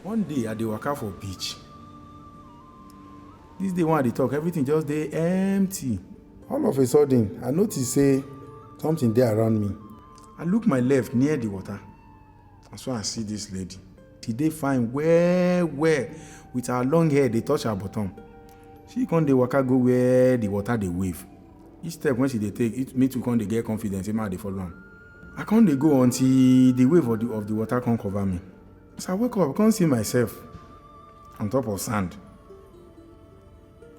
One day I dey waka for beach. This day when I dey talk, everything just dey empty. All of a sudden, I notice say something dey around me. I look my left near the water. And so I see this lady. She dey fine well, with her long hair dey touch her bottom. She come dey waka go where the water dey wave. Each step when she dey take, me too come dey get confidence, say I dey follow am. I come dey go until the wave of the water come cover me. As I wake up, I come see myself on top of sand.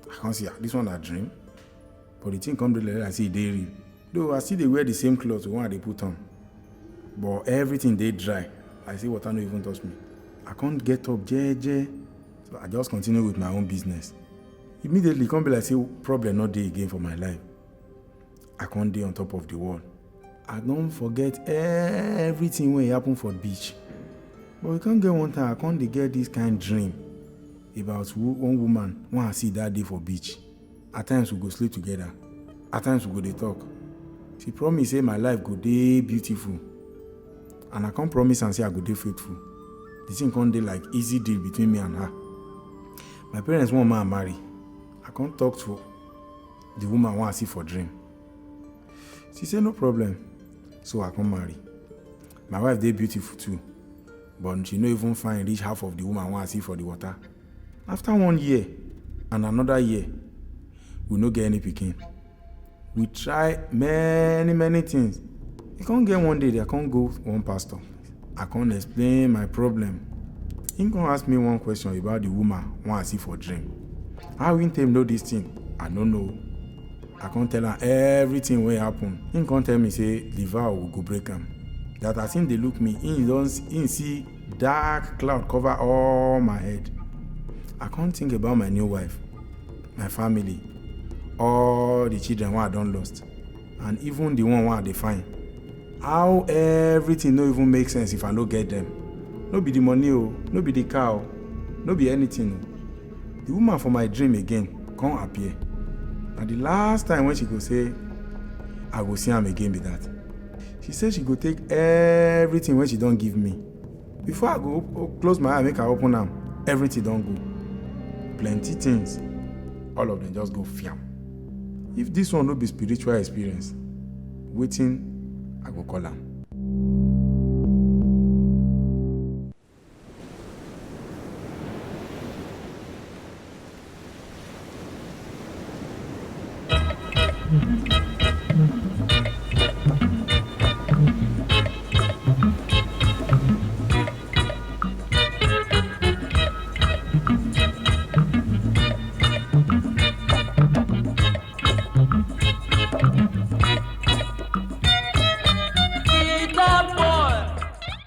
I come see, this one na dream. But the thing come dey like I see e dey real. Though I still dey wear the same clothes, the one I dey put on. But everything dey dry. I see water no even touch me. I can't get up, jeje. So I just continue with my own business. Immediately, come be like say problem not dey again for my life. I can't dey on top of the wall. I don't forget everything when it happen for the beach. But we can't get one time, I can't get this kind of dream about one woman when I see that day for beach. At times we go sleep together. At times we go dey talk. She promise say my life go dey beautiful. And I can't promise and say I go dey faithful. The thing can't dey like easy deal between me and her. My parents want me to marry. I can't talk to the woman I want to see for dream. She said no problem. So I can't marry. My wife dey beautiful too. But she no even find reach half of the woman I want to see for the water. After 1 year and another year, we no get any pikin. We try many things. I can't get one day, I can't go one pastor. I can't explain my problem. He can't ask me one question about the woman I want to see for dream. How he tell know this thing? I don't know. I can't tell her everything what happen. He can't tell me say the vow will go break him. That as him they look me, he see dark cloud cover all my head. I can't think about my new wife, my family, all the children I done lost, and even the one I dey find. How everything no even make sense if I no get them. No be the money, no be the car, no be anything. The woman for my dream again can't appear. And the last time when she go say, I go see him again be that. She said she go take everything when she don't give me. Before I go close my eye, make her open them, everything don't go. Plenty things, all of them just go fiam. If this one no be spiritual experience, waiting, I go call am.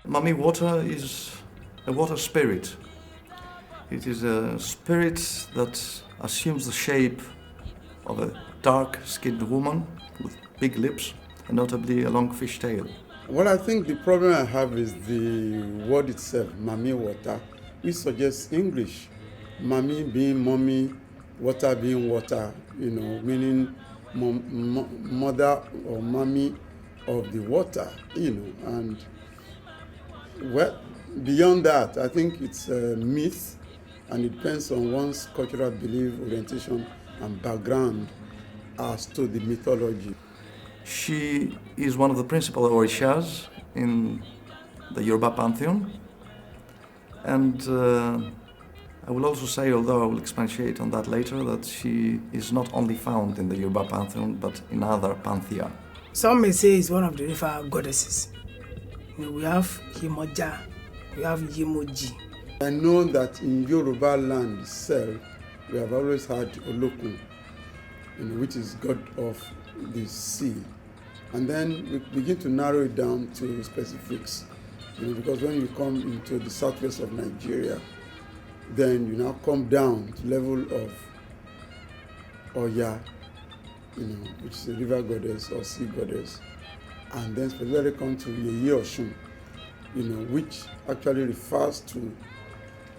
Mami Wata is a water spirit. It is a spirit that assumes the shape of a dark-skinned woman with big lips and notably a long fish tail. Well, I think the problem I have is the word itself, Mami Wata, which suggests English. Mami being mommy, water being water, meaning mother or mommy of the water, and well, beyond that, I think it's a myth, and it depends on one's cultural belief, orientation, and background as to the mythology. She is one of the principal orishas in the Yoruba pantheon, and I will also say, although I will expatiate on that later, that she is not only found in the Yoruba pantheon, but in other pantheon. Some may say it's one of the river goddesses. We have Himoja, we have Yemoji. I know that in Yoruba land itself, we have always had Olokun, which is god of the sea. And then we begin to narrow it down to specifics, because when you come into the southwest of Nigeria, then you now come down to level of Oya, which is a river goddess or sea goddess. And then specifically come to Yeye Osun, which actually refers to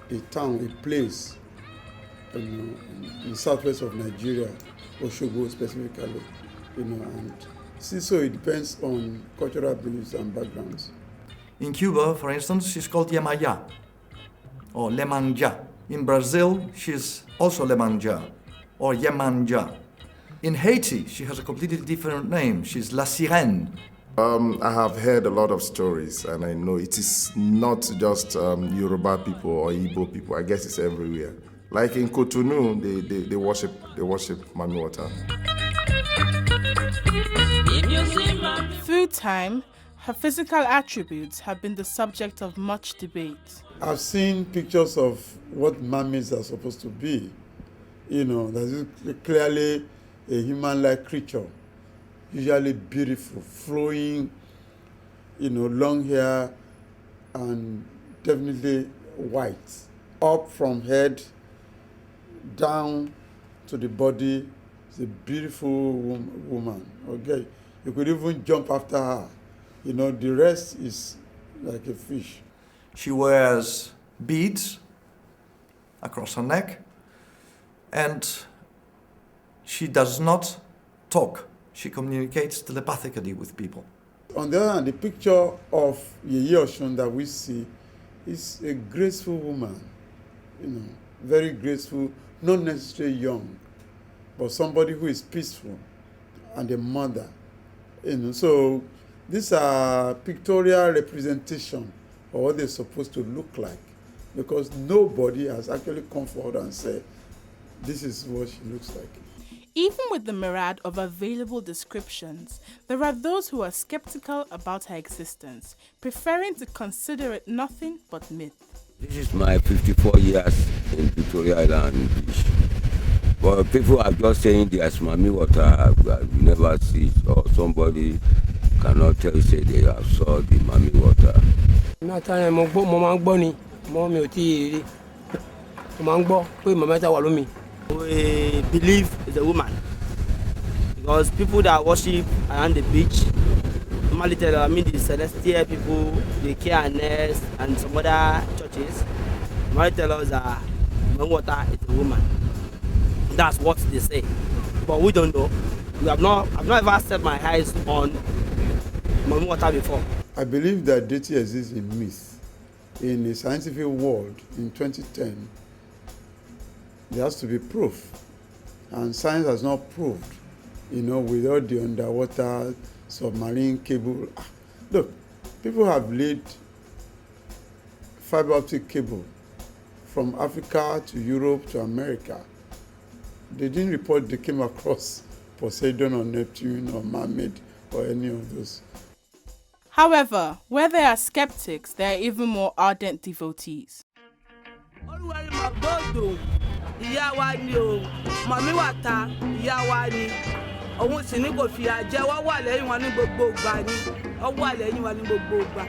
a town, a place, in the southwest of Nigeria, Osogbo specifically, and so it depends on cultural beliefs and backgrounds. In Cuba, for instance, she's called Yemaya, or Lemanja. In Brazil, she's also Lemanja or Yemanja. In Haiti, she has a completely different name. She's La Sirène. I have heard a lot of stories, and I know it is not just Yoruba people or Igbo people. I guess it's everywhere. Like in Cotonou, they worship Mami Wata. Through time, her physical attributes have been the subject of much debate. I've seen pictures of what mummies are supposed to be. You know, that is clearly a human-like creature, usually beautiful, flowing, you know, long hair, and definitely white. Up from head, down to the body, it's a beautiful woman, okay? You could even jump after her. You know, the rest is like a fish. She wears beads across her neck, and she does not talk. She communicates telepathically with people. On the other hand, the picture of Yeye Osun that we see is a graceful woman, you know, very graceful, not necessarily young, but somebody who is peaceful and a mother. You know, so these are pictorial representation of what they're supposed to look like, because nobody has actually come forward and said, this is what she looks like. Even with the myriad of available descriptions, there are those who are skeptical about her existence, preferring to consider it nothing but myth. This is my 54 years in Victoria Island Beach. But people are just saying there's Mami Wata, we never see it, or somebody cannot tell you say they have saw the Mami Wata. We believe it's a woman because people that worship around the beach normally tell, the celestial people, the KNS and some other churches normally tell us that Mami Wata is a woman. That's what they say, but we don't know. I've not ever set my eyes on Mami Wata before. I believe that deity exists in myth. In the scientific world in 2010, there has to be proof, and science has not proved, you know, without the underwater submarine cable. Look, people have laid fiber optic cable from Africa to Europe to America. They didn't report they came across Poseidon or Neptune or mermaid or any of those. However, where there are skeptics, there are even more ardent devotees. Ìyá wa ni o, Mami Wata, ìyá wa ni. Òun sì ní kò fìyà jẹ, wọ́n wà lẹ́yìn wọn ní gbogbo ìgbà ni. Wọ́n wà lẹ́yìn wọn ní gbogbo ìgbà.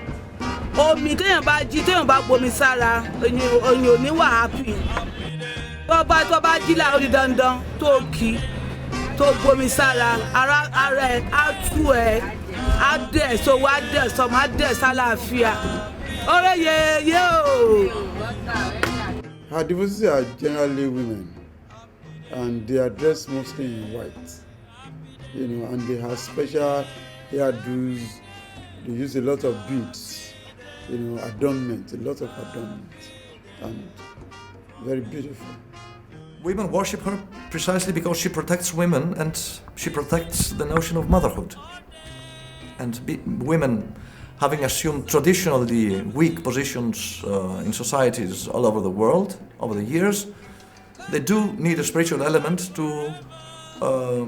Omi téèyàn bá jí, téèyàn bá gbomi sára, èèyàn ò ní wà happy. Tó bá jí láàárọ̀ di dandan tó kì í, tó gbomi sára, ara ẹ̀ á tú ẹ̀, á dẹ̀ sówó, á dẹ̀ sọmọ, á dẹ̀ sálàáfíà. Ọ̀rẹ́ yeye o. Her devotees are generally women, and they are dressed mostly in white, you know, and they have special hairdos. They use a lot of beads, you know, adornment, a lot of adornment, and very beautiful. Women worship her precisely because she protects women and she protects the notion of motherhood. And women, having assumed traditionally weak positions in societies all over the world over the years, they do need a spiritual element to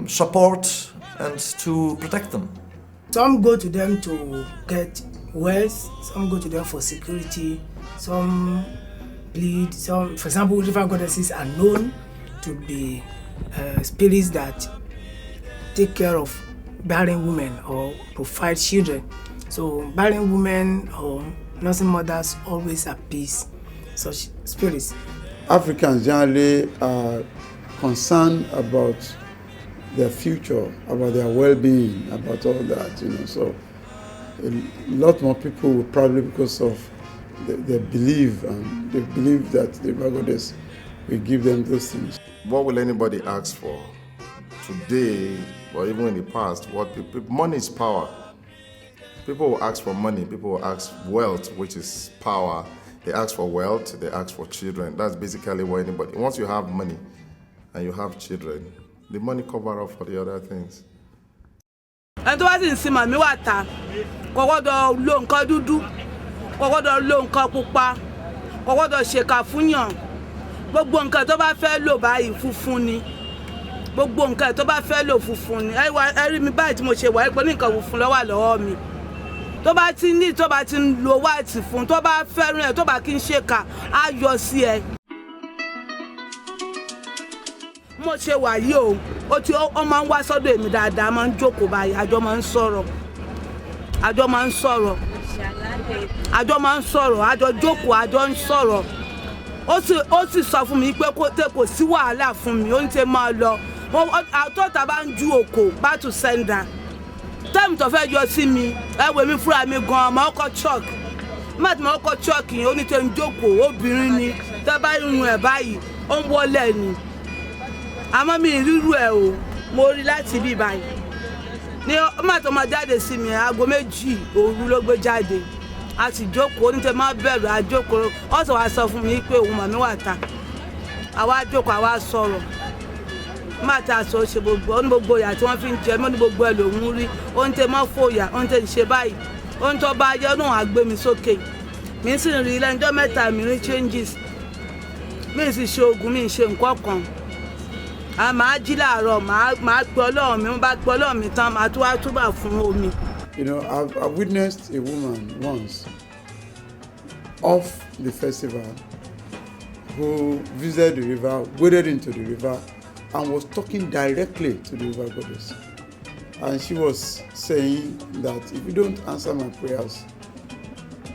support and to protect them. Some go to them to get wealth, some go to them for security, some bleed, some, for example, river goddesses are known to be spirits that take care of barren women or provide children. So barren women or nursing mothers always appease such spirits. Africans generally are concerned about their future, about their well-being, about all that, you know. So a lot more people will probably, because of their belief, and they believe that the goddess will give them those things. What will anybody ask for today, or even in the past? Money is power. People will ask for money. People will ask wealth, which is power. They ask for wealth, they ask for children. That's basically what anybody, once you have money and you have children, the money cover up for the other things. ẹni tó bá sì ń sin Mami Wata kò gbọ́dọ̀ lo nǹkan dúdú kò gbọ́dọ̀ lo nǹkan pupa kò gbọ́dọ̀ ṣèkà fúnyàn gbogbo nǹkan tó bá fẹ́ lò báyìí funfun ni gbogbo nǹkan tó bá fẹ́ lò funfun ni ẹ rí mi báyìí tí mo ṣe wà ẹ pé ní nǹkan funfun ló wà lọ́wọ́ mi tó bá ti ní tó bá ti ń lo white fún tó bá fẹ́ràn ẹ̀ tó bá kí ń ṣèkà á yọ sí ẹ. mo ṣe wà yìí o ó máa ń wá sọ́dọ̀ èmi dáadáa máa ń jókòó báyìí àjọ máa ń sọ̀rọ̀ àjọ jókòó àjọ ń sọ̀rọ̀ ó sì sọ fún mi pé kò sí wàhálà fún mi ó ń tẹ máa lọ àtọ́ta bá ń ju òkò bá tún sẹ́ńdà tẹ́ẹ̀mù tó fẹ́ yọ sí mi ẹ̀wẹ̀ mi fúnra mi gan-an mọ́ ọkọ̀ chalk nígbà tí mo kọ́ chalk yìí ó ní tẹ́ ń jókòó obìnrin ni tẹ́ bá irun ẹ̀ báyìí ó ń wọlé ni àmọ́ mi ìrírú ẹ̀ o mo rí láti bí báyìí ní ọmọ tó máa jáde sí mi aago 2 òru ló gbé jáde a sì jókòó ní tẹ́ máa bẹ̀rù àjókòó ó sì wá sọ fún mi pé òun Mami Wata àwa jókòó àwa sọ̀rọ̀ má ta sọ ṣe gbogbo ó ní gbogbo ìyà tí wọ́n fi ń jẹ mọ́ ní gbogbo ẹ̀ lòún rí ó ń tẹ́ mọ́ fòyà ó ń tẹ́ ṣe báyìí ó ń tọ́ bá yẹ náà á gbé mi sókè mi sì rí lẹ́jọ́ mẹ́ta mi rí changes mi sì ṣe oògùn mi ṣe nǹkan kan a máa jí láàárọ̀ máa pe Ọlọ́run mi mo bá pe Ọlọ́run mi tán máa tún wá túbà fún omi. You know, I've witnessed a woman once off the festival who visited the river, waded into the river, and was talking directly to the river goddess. And she was saying that if you don't answer my prayers,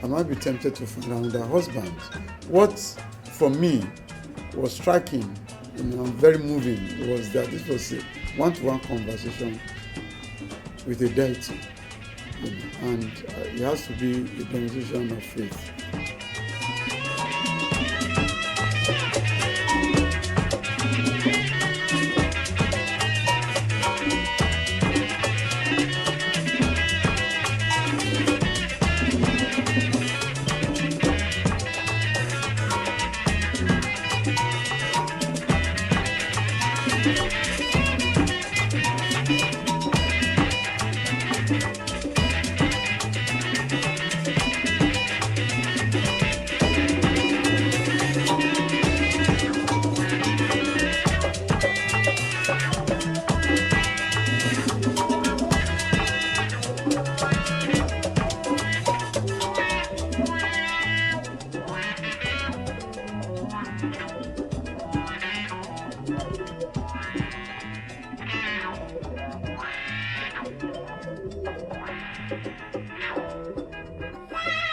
I might be tempted to find out her husband. What, for me, was striking and very moving was that this was a one-to-one conversation with a deity. And it has to be a demonstration of faith.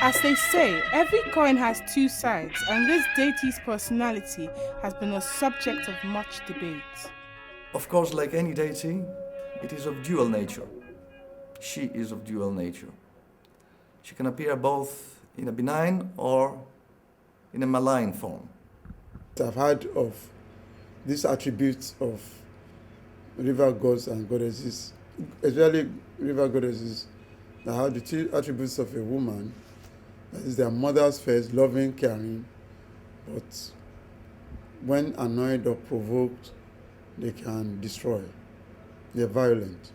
As they say, every coin has two sides, and this deity's personality has been a subject of much debate. Of course, like any deity, it is of dual nature. She is of dual nature. She can appear both in a benign or in a malign form. I've heard of these attributes of river gods and goddesses, especially river goddesses that have the two attributes of a woman. That is their mother's first, loving, caring, but when annoyed or provoked, they can destroy. They're violent.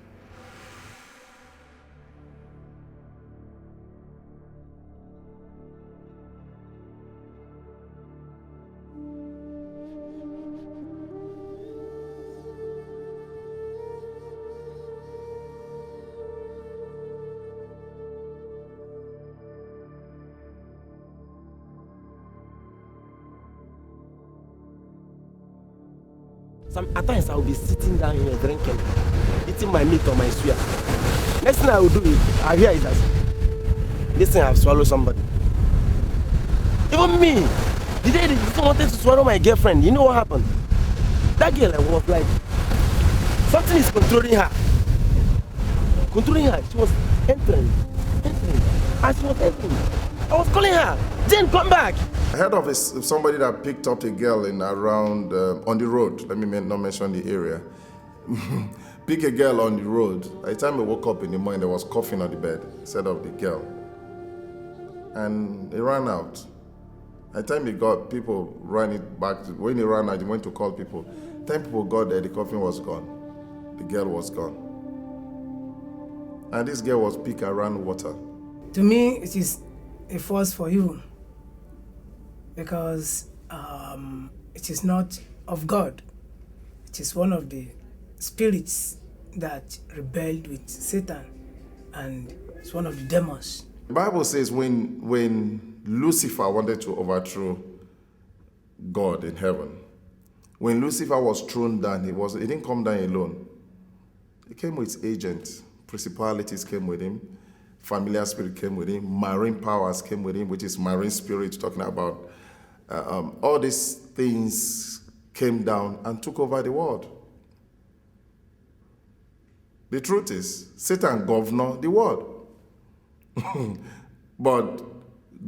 At times I will be sitting down here drinking, eating my meat or my suya. Next thing I will do is, I hear is that this thing I have swallowed somebody. Even me, the day they wanted to swallow my girlfriend, you know what happened? That girl I was like, something is controlling her. She was entering, and she was entering. I was calling her, Jane, come back. I heard of somebody that picked up a girl in around, on the road. Let me not mention the area. Pick a girl on the road. By the time I woke up in the morning, there was coughing on the bed instead of the girl. And they ran out. By the time he got, people ran it back. When he ran out, he went to call people. The time people got there, the coffin was gone. The girl was gone. And this girl was picked around water. To me, it is a force for evil because it is not of God. It is one of the spirits that rebelled with Satan, and it's one of the demons. The Bible says when Lucifer wanted to overthrow God in heaven, when Lucifer was thrown down, he didn't come down alone. He came with agents. Principalities came with him. Familiar spirit came with him. Marine powers came with him, which is marine spirit, talking about all these things came down and took over the world. The truth is, Satan governed the world. But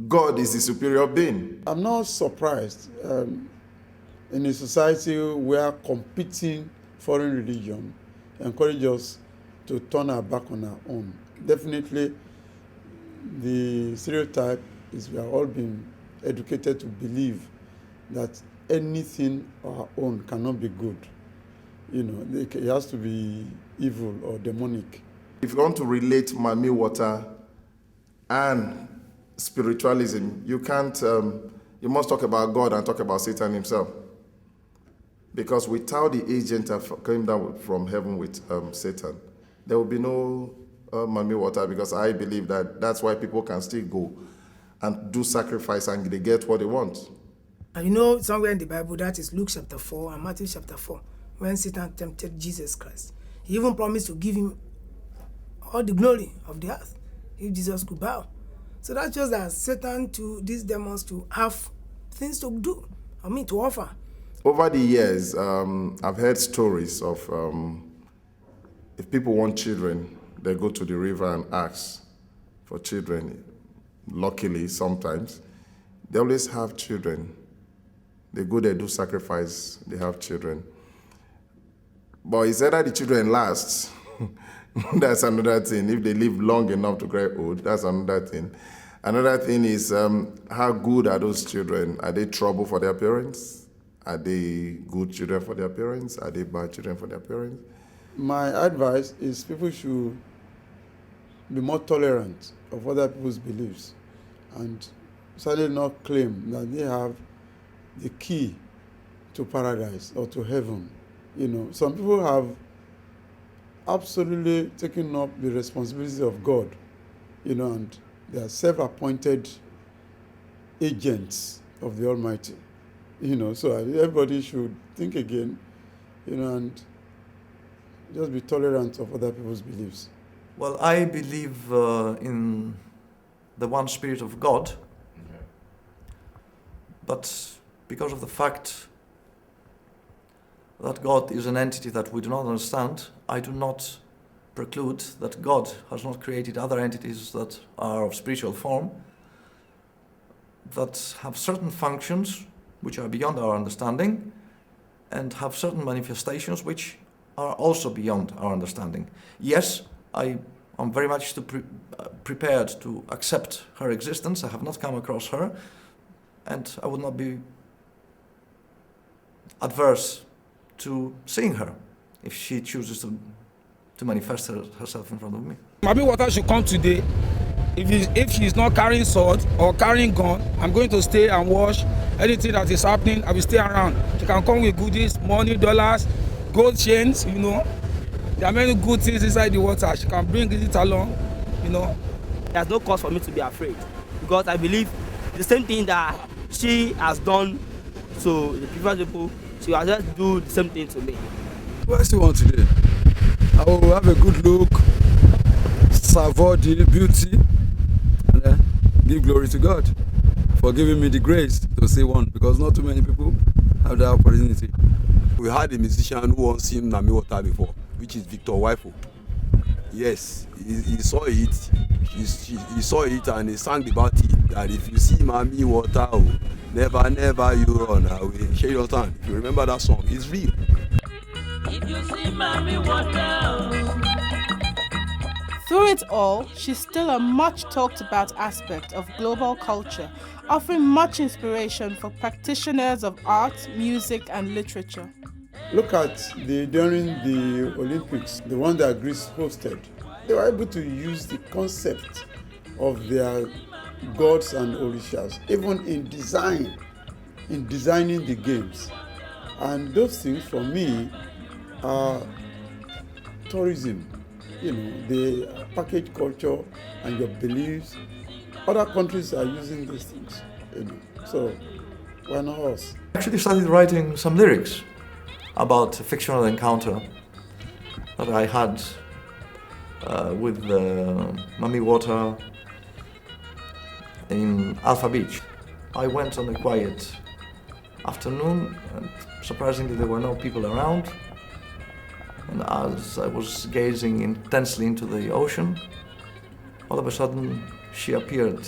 God is the superior being. I'm not surprised in a society where competing foreign religion encourage us to turn our back on our own. Definitely, the stereotype is we are all being educated to believe that anything our own cannot be good. You know, it has to be evil or demonic. If you want to relate Mami Wata and spiritualism, you can't, you must talk about God and talk about Satan himself. Because without the agent that came down from heaven with Satan, there will be no Mami Wata, because I believe that that's why people can still go and do sacrifice and they get what they want. And you know, somewhere in the Bible, that is Luke chapter 4 and Matthew chapter 4, when Satan tempted Jesus Christ. He even promised to give him all the glory of the earth if Jesus could bow. So that shows that Satan to these demons to have things to do, to offer. Over the years, I've heard stories of if people want children, they go to the river and ask for children. Luckily, sometimes, they always have children. They go there, do sacrifice, they have children. But it's either the children last. That's another thing. If they live long enough to grow old, that's another thing. Another thing is how good are those children? Are they trouble for their parents? Are they good children for their parents? Are they bad children for their parents? My advice is people should be more tolerant of other people's beliefs and certainly not claim that they have the key to paradise or to heaven. You know, some people have absolutely taken up the responsibility of God, you know, and they are self-appointed agents of the Almighty. You know, so everybody should think again, you know, and just be tolerant of other people's beliefs. Well, I believe in the one Spirit of God, but because of the fact that God is an entity that we do not understand, I do not preclude that God has not created other entities that are of spiritual form, that have certain functions which are beyond our understanding, and have certain manifestations which are also beyond our understanding. Yes, I am very much prepared to accept her existence. I have not come across her, and I would not be adverse to seeing her if she chooses to manifest herself in front of me. Mami Wata should come today. If she's not carrying sword or carrying gun, I'm going to stay and watch anything that is happening. I will stay around. She can come with goodies, money, dollars, gold chains, you know. There are many good things inside the water. She can bring it along, you know. There's no cause for me to be afraid, because I believe the same thing that she has done to the previous people, she will just do the same thing to me. What I still want today, I will have a good look, savour the beauty, and then give glory to God for giving me the grace to say one, because not too many people have that opportunity. We had a musician who once seen Mami Wata before, which is Victor Waifo. Yes, he saw it. He saw it and he sang about it. And if you see Mami Wata, oh, never, never you run away. Shake your hand. If you remember that song, it's real. If you see Mami Wata. Through it all, she's still a much talked about aspect of global culture, offering much inspiration for practitioners of art, music, and literature. Look at during the Olympics, the one that Greece hosted. They were able to use the concept of their gods and orishas, even in designing the games. And those things for me are tourism. The package culture and your beliefs. Other countries are using these things. So why not us? I actually started writing some lyrics about a fictional encounter that I had with Mami Wata in Alpha Beach. I went on a quiet afternoon and surprisingly there were no people around. And as I was gazing intensely into the ocean, all of a sudden she appeared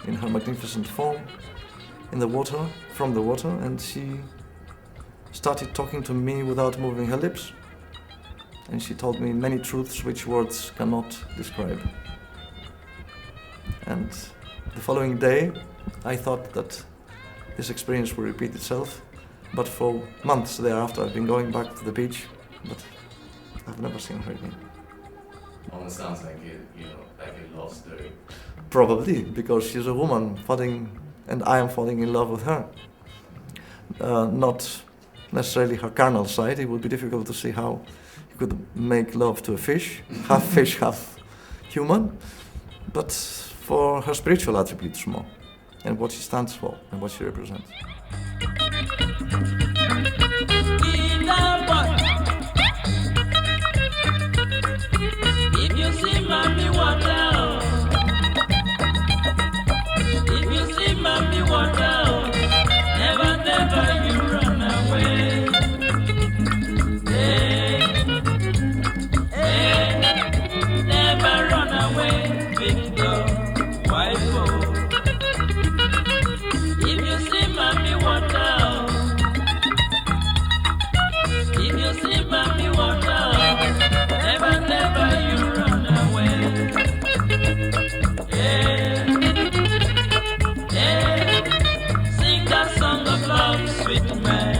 in her magnificent form in the water, from the water, and she started talking to me without moving her lips. And she told me many truths which words cannot describe. And the following day, I thought that this experience would repeat itself, but for months thereafter I've been going back to the beach, but I've never seen her again. Almost sounds like like a love story. Probably, because she's a woman and I am falling in love with her. Not necessarily her carnal side. It would be difficult to see how you could make love to a fish, half human, but for her spiritual attributes more, and what she stands for, and what she represents. If you see Mami Wata, if you see Mami Wata, never you run away. Never run away, Victor, wife. If you see Mami Wata, if you see Mami Wata, never you run away. Sing that song of love, sweet man.